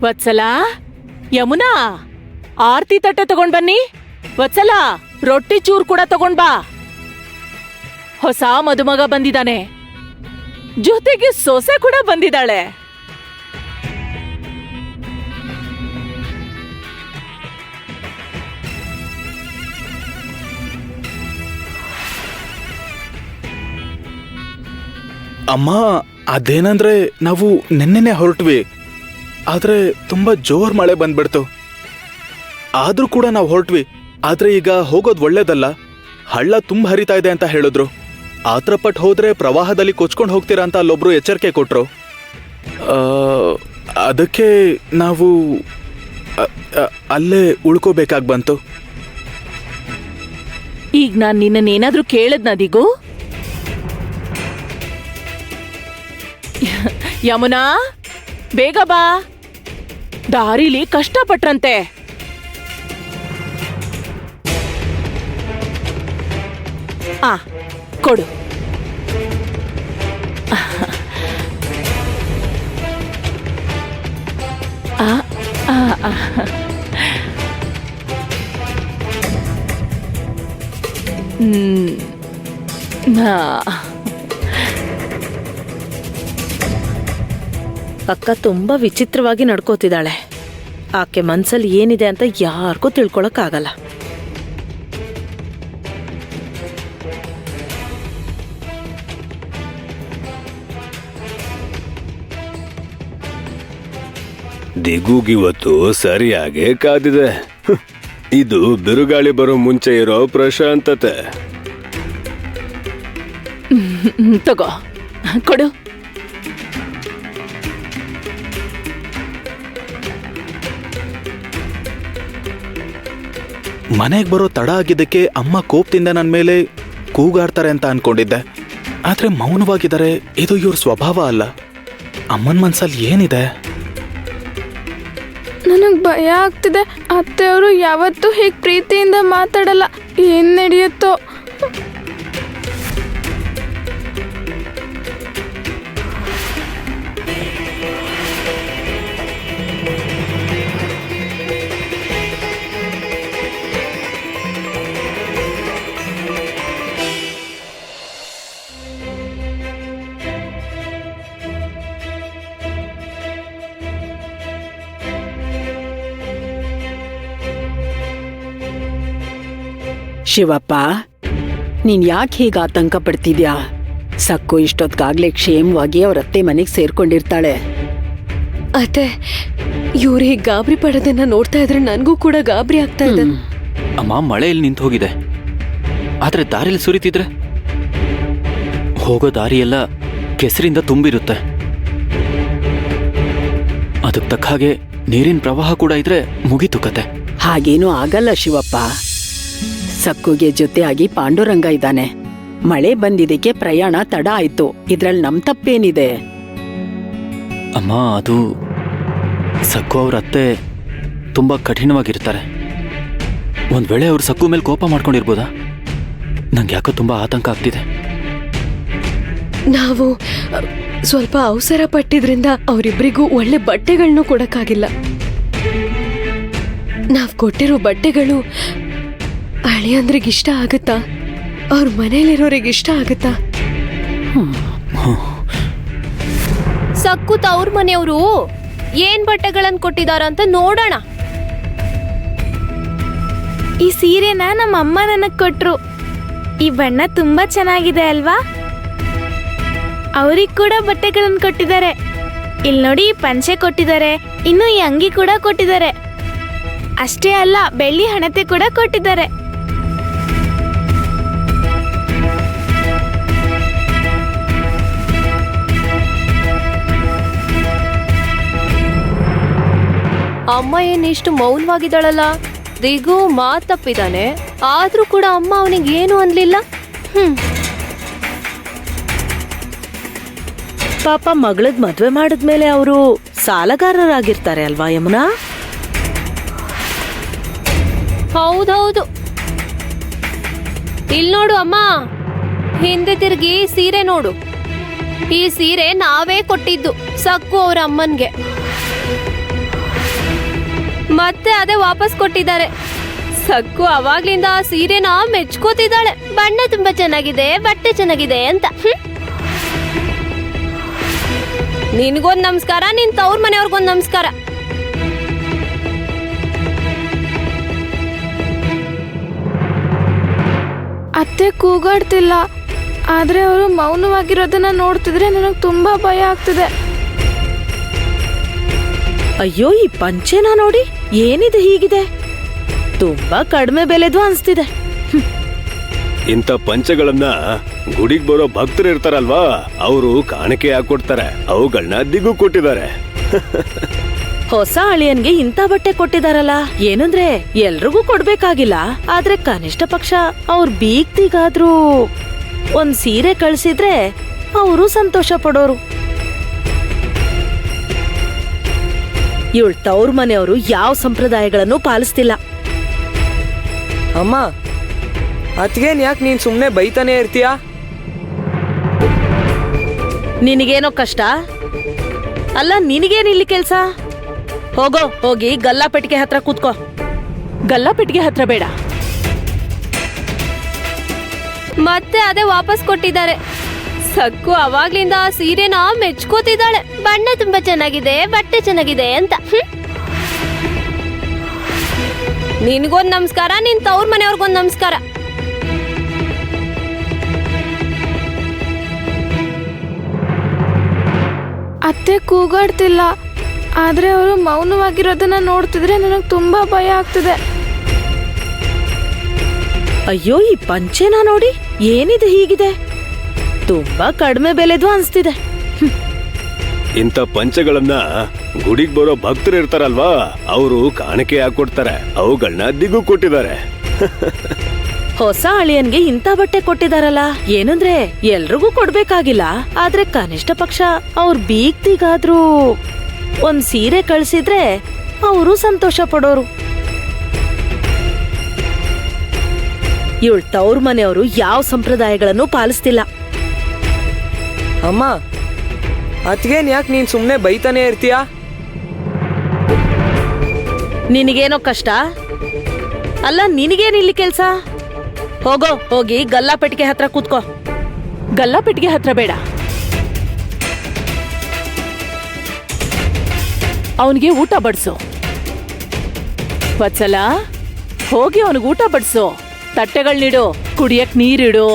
ವತ್ಸಲ, ಯಮುನಾ, ಆರ್ತಿ ತಟ್ಟೆ ತಗೊಂಡ್ ಬನ್ನಿ. ವತ್ಸಲ, ರೊಟ್ಟಿ ಚೂರ್ ಕೂಡ ತಗೊಂಡ್ ಬಾ. ಹೊಸ ಮದುಮಗ ಬಂದಿದ್ದಾನೆ, ಜೊತೆಗೆ ಸೊಸೆ ಕೂಡ ಬಂದಿದ್ದಾಳೆ. ಅಮ್ಮ, ಅದೇನಂದ್ರೆ ನಾವು ನೆನ್ನೆನೆ ಹೊರಟ್ವಿ, ಆದ್ರೆ ತುಂಬಾ ಜೋರ್ ಮಳೆ ಬಂದ್ಬಿಡ್ತು. ಆದ್ರೂ ಕೂಡ ನಾವು ಹೊರಟ್ವಿ. ಆದ್ರೆ ಈಗ ಹೋಗೋದ್ ಒಳ್ಳೇದಲ್ಲ, ಹಳ್ಳ ತುಂಬ ಹರಿತಾ ಇದೆ ಅಂತ ಹೇಳಿದ್ರು. ಆತ್ರಪಟ್ಟು ಹೋದ್ರೆ ಪ್ರವಾಹದಲ್ಲಿ ಕೊಚ್ಕೊಂಡು ಹೋಗ್ತೀರಾ ಅಂತ ಅಲ್ಲೊಬ್ರು ಎಚ್ಚರಿಕೆ ಕೊಟ್ರು. ಅದಕ್ಕೆ ನಾವು ಅಲ್ಲೇ ಉಳ್ಕೋಬೇಕಾಗಿ ಬಂತು. ಈಗ ನಾನ್ ನಿನ್ನೇನಾದ್ರೂ ಕೇಳದ್ನದಿಗೂ? ಯಮುನಾ, ಬೇಗ ಬಾ, ದಾರಿಲಿ ಕಷ್ಟಪಟ್ರಂತೆ. ಕೊಡು. ಅಕ್ಕ ತುಂಬಾ ವಿಚಿತ್ರವಾಗಿ ನಡ್ಕೋತಿದ್ದಾಳೆ. ಆಕೆ ಮನ್ಸಲ್ಲಿ ಏನಿದೆ ಅಂತ ಯಾರಿಗೂ ತಿಳ್ಕೊಳಕ್ಕಾಗಲ್ಲ. ದಿಗುಗಿವತ್ತು ಸರಿಯಾಗಿ ಕಾದಿದೆ. ಇದು ಬಿರುಗಾಳಿ ಬರೋ ಮುಂಚೆ ಇರೋ ಪ್ರಶಾಂತತೆ. ತಗೋ, ಕೊಡು. ಮನೆಗೆ ಬರೋ ತಡ ಆಗಿದ್ದಕ್ಕೆ ಅಮ್ಮ ಕೋಪದಿಂದ ನನ್ನ ಮೇಲೆ ಕೂಗಾಡ್ತಾರೆ ಅಂತ ಅನ್ಕೊಂಡಿದ್ದೆ. ಆದ್ರೆ ಮೌನವಾಗಿದ್ದಾರೆ. ಇದು ಇವ್ರ ಸ್ವಭಾವ ಅಲ್ಲ. ಅಮ್ಮನ ಮನ್ಸಲ್ಲಿ ಏನಿದೆ? ನನಗ್ ಭಯ ಆಗ್ತಿದೆ. ಅತ್ತೆಯವರು ಯಾವತ್ತೂ ಹೀಗೆ ಪ್ರೀತಿಯಿಂದ ಮಾತಾಡಲ್ಲ. ಏನ್ ನಡೆಯುತ್ತೋ? ಶಿವಪ್ಪ, ನೀನ್ ಯಾಕೆ ಹೀಗೆ ಆತಂಕ ಪಡ್ತಿದ್ಯಾ? ಸಕ್ಕು ಇಷ್ಟೊತ್ಗಾಗ್ಲೇ ಕ್ಷೇಮವಾಗಿ ಅವ್ರ ಅತ್ತೆ ಮನೆಗೆ ಸೇರ್ಕೊಂಡಿರ್ತಾಳೆ. ಅತ್ತೆ, ಇವ್ರು ಹೀಗೆ ಗಾಬರಿ ಪಡೋದನ್ನ ನೋಡ್ತಾ ಇದ್ರೆ ನನ್ಗೂ ಕೂಡ ಗಾಬರಿ ಆಗ್ತಾ ಇದೆ. ಅಮ್ಮ, ಮಳೆಯಲ್ಲಿ ನಿಂತು ಹೋಗಿದೆ, ಆದ್ರೆ ದಾರಿಲಿ ಸುರಿತಿದ್ರೆ ಹೋಗೋ ದಾರಿಯೆಲ್ಲ ಕೆಸರಿಂದ ತುಂಬಿರುತ್ತೆ. ಅದಕ್ಕೆ ತಕ್ಕ ಹಾಗೆ ನೀರಿನ ಪ್ರವಾಹ ಕೂಡ ಇದ್ರೆ ಮುಗೀತು ಕತೆ. ಹಾಗೇನೂ ಆಗಲ್ಲ ಶಿವಪ್ಪ. ಸಕ್ಕುಗೆ ಜೊತೆಯಾಗಿ ಪಾಂಡುರಂಗ ಇದ್ದಾನೆ. ಮಳೆ ಬಂದಿದ್ದಕ್ಕೆ ಪ್ರಯಾಣ ತಡ ಆಯ್ತು. ಇದ್ರಲ್ಲಿ ನಮ್ ತಪ್ಪೇನಿದೆ? ಅಮ್ಮ, ಅದು ಸಕ್ಕು ಅವ್ರ ಅತ್ತೆ ತುಂಬಾ ಕಠಿಣವಾಗಿರ್ತಾರೆ. ಒಂದ್ ವೇಳೆ ಅವ್ರು ಸಕ್ಕು ಮೇಲೆ ಕೋಪ ಮಾಡ್ಕೊಂಡಿರ್ಬೋದಾ? ನಂಗೆ ಯಾಕೋ ತುಂಬಾ ಆತಂಕ ಆಗ್ತಿದೆ. ನಾವು ಸ್ವಲ್ಪ ಅವಸರ ಪಟ್ಟಿದ್ರಿಂದ ಅವರಿಬ್ಬರಿಗೂ ಒಳ್ಳೆ ಬಟ್ಟೆಗಳನ್ನೂ ಕೊಡಕ್ಕಾಗಿಲ್ಲ. ನಾವ್ ಕೊಟ್ಟಿರೋ ಬಟ್ಟೆಗಳು ಅಳಿಯಂದ್ರಿಗೆ ಇಷ್ಟ ಆಗುತ್ತಾ? ಅವ್ರ ಮನೇಲಿರೋರಿಗೆ ಇಷ್ಟ ಆಗುತ್ತಾ? ಸಕ್ಕು ತವ್ರ ಮನೆಯವರು ಏನ್ ಬಟ್ಟೆಗಳನ್ನ ಕೊಟ್ಟಿದಾರಂತ ನೋಡೋಣ. ಈ ಸೀರೆನ ನಮ್ಮ ಅಮ್ಮ ನನಗ್ ಕೊಟ್ರು. ಈ ಬಣ್ಣ ತುಂಬಾ ಚೆನ್ನಾಗಿದೆ ಅಲ್ವಾ? ಅವ್ರಿಗೆ ಕೂಡ ಬಟ್ಟೆಗಳನ್ನ ಕೊಟ್ಟಿದ್ದಾರೆ. ಇಲ್ಲಿ ನೋಡಿ, ಈ ಪಂಚೆ ಕೊಟ್ಟಿದ್ದಾರೆ. ಇನ್ನು ಈ ಅಂಗಿ ಕೂಡ ಕೊಟ್ಟಿದ್ದಾರೆ. ಅಷ್ಟೇ ಅಲ್ಲ, ಬೆಳ್ಳಿ ಹಣತೆ ಕೂಡ ಕೊಟ್ಟಿದ್ದಾರೆ. ಅಮ್ಮ ಏನಿಷ್ಟು ಮೌನವಾಗಿದ್ದಾಳಲ್ಲ? ದಿಗು ಮಾತ್ ತಪ್ಪಿದಾನೆ, ಆದ್ರೂ ಕೂಡ ಅಮ್ಮ ಅವನಿಗೆ ಏನು ಅನ್ಲಿಲ್ಲ. ಪಾಪ ಮಗಳದ್ ಮದ್ವೆ ಮಾಡಿದ್ಮೇಲೆ ಅವರು ಸಾಲಗಾರರಾಗಿರ್ತಾರೆ ಅಲ್ವಾ ಯಮುನಾ? ಹೌದೌದು. ಇಲ್ ನೋಡು ಅಮ್ಮ, ಹಿಂದೆ ತಿರುಗಿ ಸೀರೆ ನೋಡು. ಈ ಸೀರೆ ನಾವೇ ಕೊಟ್ಟಿದ್ದು ಸಕ್ಕು ಅವ್ರ ಅಮ್ಮನ್ಗೆ. ಮತ್ತೆ ಅದೇ ವಾಪಸ್ ಕೊಟ್ಟಿದ್ದಾರೆ. ಸಕ್ಕು ಅವಾಗ್ಲಿಂದ ಆ ಸೀರೆನ ಮೆಚ್ಕೋತಿದ್ದಾಳೆ. ಬಣ್ಣ ತುಂಬಾ ಚೆನ್ನಾಗಿದೆ, ಬಟ್ಟೆ ಚೆನ್ನಾಗಿದೆ ಅಂತ. ನಿನ್ಗೊಂದ್ ನಮಸ್ಕಾರ, ನಿನ್ ತವ್ರ ಮನೆಯವ್ರಿಗೊಂದ್ ನಮಸ್ಕಾರ. ಅತ್ತೆ ಕೂಗಾಡ್ತಿಲ್ಲ, ಆದ್ರೆ ಅವರು ಮೌನವಾಗಿರೋದನ್ನ ನೋಡ್ತಿದ್ರೆ ನನಗೆ ತುಂಬಾ ಭಯ ಆಗ್ತಿದೆ. ಅಯ್ಯೋ, ಈ ಪಂಚೆನ ನೋಡಿ, ಏನಿದೆ ಹೀಗಿದೆ? ತುಂಬಾ ಕಡಿಮೆ ಬೆಲೆದು ಅನ್ಸ್ತಿದೆ. ಇಂಥ ಪಂಚಗಳನ್ನ ಗುಡಿಗೆ ಬರೋ ಭಕ್ತರು ಇರ್ತಾರಲ್ವಾ, ಅವರು ಕಾಣಿಕೆ ಹಾಕೊಡ್ತಾರೆ. ಅವುಗಳನ್ನ ದಿಗು ಕೊಟ್ಟಿದ್ದಾರೆ. ಹೊಸ ಅಳಿಯನ್ಗೆ ಇಂಥ ಬಟ್ಟೆ ಕೊಟ್ಟಿದಾರಲ್ಲ, ಏನಂದ್ರೆ ಎಲ್ರಿಗೂ ಕೊಡ್ಬೇಕಾಗಿಲ್ಲ, ಆದ್ರೆ ಕನಿಷ್ಠ ಪಕ್ಷ ಅವ್ರ ಬೀಗ್ತಿಗಾದ್ರೂ ಒಂದ್ ಸೀರೆ ಕಳ್ಸಿದ್ರೆ ಅವರು ಸಂತೋಷ ಪಡೋರು. ಇವಳ ತವ್ರ ಮನೆಯವರು ಯಾವ ಸಂಪ್ರದಾಯಗಳನ್ನು ಪಾಲಿಸ್ತಿಲ್ಲ. ಅಮ್ಮ, ಅತ್ಗೇನ್ ಯಾಕೆ ನೀನ್ ಸುಮ್ನೆ ಬೈತಾನೆ ಇರ್ತೀಯಾ? ನಿನಗೇನೋ ಕಷ್ಟ ಅಲ್ಲ, ನಿನಗೇನ್ ಇಲ್ಲಿ ಕೆಲ್ಸ? ಹೋಗೋ, ಹೋಗಿ ಗಲ್ಲಾಪೆಟ್ಟಿಗೆ ಹತ್ರ ಕೂತ್ಕೋ. ಗಲ್ಲಾಪೆಟ್ಟಿಗೆ ಹತ್ರ ಬೇಡ. ಮತ್ತೆ ಅದೇ ವಾಪಸ್ ಕೊಟ್ಟಿದ್ದಾರೆ. ಸಕ್ಕು ಅವಾಗ್ಲಿಂದ ಆ ಸೀರೆನ ಮೆಚ್ಕೋತಿದ್ದಾಳೆ. ಬಣ್ಣ ತುಂಬಾ ಚೆನ್ನಾಗಿದೆ, ಬಟ್ಟೆ ಚೆನ್ನಾಗಿದೆ ಅಂತ. ನಿನ್ಗೊಂದ್ ನಮಸ್ಕಾರ, ನಿನ್ ತವ್ರ ಮನೆಯವ್ರಿಗೊಂದ್ ನಮಸ್ಕಾರ. ಅತ್ತೆ ಕೂಗಾಡ್ತಿಲ್ಲ, ಆದ್ರೆ ಅವರು ಮೌನವಾಗಿರೋದನ್ನ ನೋಡ್ತಿದ್ರೆ ನನಗೆ ತುಂಬಾ ಭಯ ಆಗ್ತಿದೆ. ಅಯ್ಯೋ, ಈ ಪಂಚೆನ ನೋಡಿ, ಏನಿದೆ ಹೀಗಿದೆ? ತುಂಬಾ ಕಡಿಮೆ ಬೆಲೆದು ಅನ್ಸ್ತಿದೆ. ಇಂಥ ಪಂಚಗಳನ್ನ ಗುಡಿಗೆ ಬರೋ ಭಕ್ತರು ಇರ್ತಾರಲ್ವಾ, ಅವರು ಕಾಣಿಕೆ ಹಾಕೊಡ್ತಾರೆ. ಅವುಗಳನ್ನ ದಿಗು ಕೊಟ್ಟಿದ್ದಾರೆ. ಹೊಸ ಅಳಿಯನ್ಗೆ ಇಂಥ ಬಟ್ಟೆ ಕೊಟ್ಟಿದಾರಲ್ಲ, ಏನಂದ್ರೆ ಎಲ್ರಿಗೂ ಕೊಡ್ಬೇಕಾಗಿಲ್ಲ, ಆದ್ರೆ ಕನಿಷ್ಠ ಪಕ್ಷ ಅವ್ರ ಬೀಗ್ತಿಗಾದ್ರೂ ಒಂದ್ ಸೀರೆ ಕಳ್ಸಿದ್ರೆ ಅವರು ಸಂತೋಷ ಪಡೋರು. ಇವಳ ತವ್ರ ಮನೆಯವರು ಯಾವ ಸಂಪ್ರದಾಯಗಳನ್ನು ಪಾಲಿಸ್ತಿಲ್ಲ. ಅಮ್ಮ, ಅತ್ಗೇನ್ ಯಾಕೆ ನೀನ್ ಸುಮ್ನೆ ಬೈತಾನೆ ಇರ್ತೀಯಾ? ನಿನಗೇನೋ ಕಷ್ಟ ಅಲ್ಲ, ನಿನಗೇನ್ ಇಲ್ಲಿ ಕೆಲ್ಸ? ಹೋಗೋ, ಹೋಗಿ ಗಲ್ಲಾಪೆಟ್ಟಿಗೆ ಹತ್ರ ಕೂತ್ಕೋ. ಗಲ್ಲಾಪೆಟ್ಟಿಗೆ ಹತ್ರ ಬೇಡ. ಅವನಿಗೆ ಊಟ ಬಡಿಸು. ವತ್ಸಲ, ಹೋಗಿ ಅವನಿಗೆ ಊಟ ಬಡಿಸು. ತಟ್ಟೆಗಳನ್ನಿಡು, ಕುಡಿಯಕ್ ನೀರಿಡು.